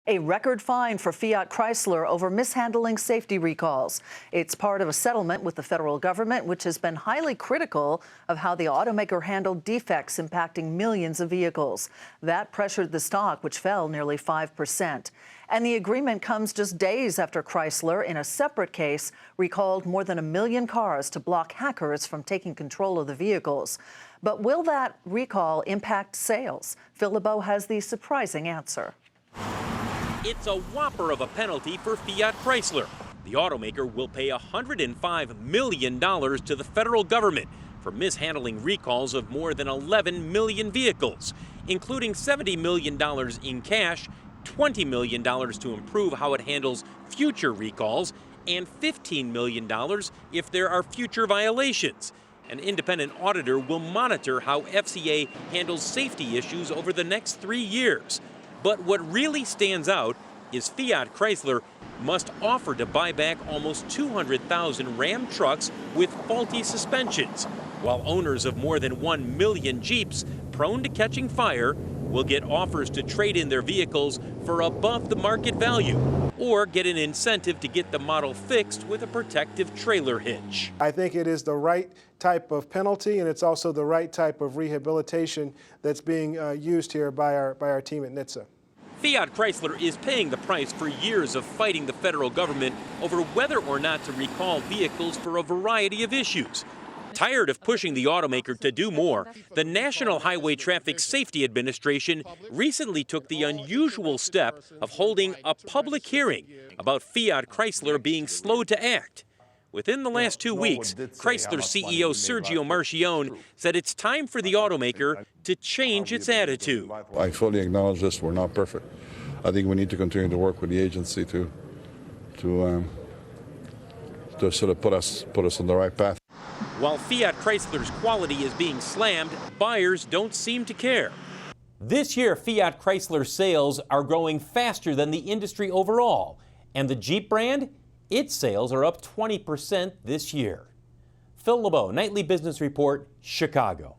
A record fine for Fiat Chrysler over mishandling safety recalls. It's part of a settlement with the federal government, which has been highly critical of how the automaker handled defects impacting millions of vehicles. That pressured the stock, which fell nearly 5%. And the agreement comes just days after Chrysler, in a separate case, recalled more than 1 million cars to block hackers from taking control of the vehicles. But will that recall impact sales? Phil LeBeau has the surprising answer. It's a whopper of a penalty for Fiat Chrysler. The automaker will pay $105 million to the federal government for mishandling recalls of more than 11 million vehicles, including $70 million in cash, $20 million to improve how it handles future recalls, and $15 million if there are future violations. An independent auditor will monitor how FCA handles safety issues over the next 3 years. But what really stands out is Fiat Chrysler must offer to buy back almost 200,000 Ram trucks with faulty suspensions, while owners of more than 1 million Jeeps prone to catching fire will get offers to trade in their vehicles for above the market value, or get an incentive to get the model fixed with a protective trailer hitch. I think it is the right type of penalty, and it's also the right type of rehabilitation that's being used here by our team at NHTSA. Fiat Chrysler is paying the price for years of fighting the federal government over whether or not to recall vehicles for a variety of issues. Tired of pushing the automaker to do more, the National Highway Traffic Safety Administration recently took the unusual step of holding a public hearing about Fiat Chrysler being slow to act. Within the last 2 weeks, Chrysler CEO Sergio Marchionne said it's time for the automaker to change its attitude. I fully acknowledge this. We're not perfect. I think we need to continue to work with the agency to sort of put us on the right path. While Fiat Chrysler's quality is being slammed, buyers don't seem to care. This year, Fiat Chrysler sales are growing faster than the industry overall, and the Jeep brand, its sales are up 20% this year. Phil LeBeau, Nightly Business Report, Chicago.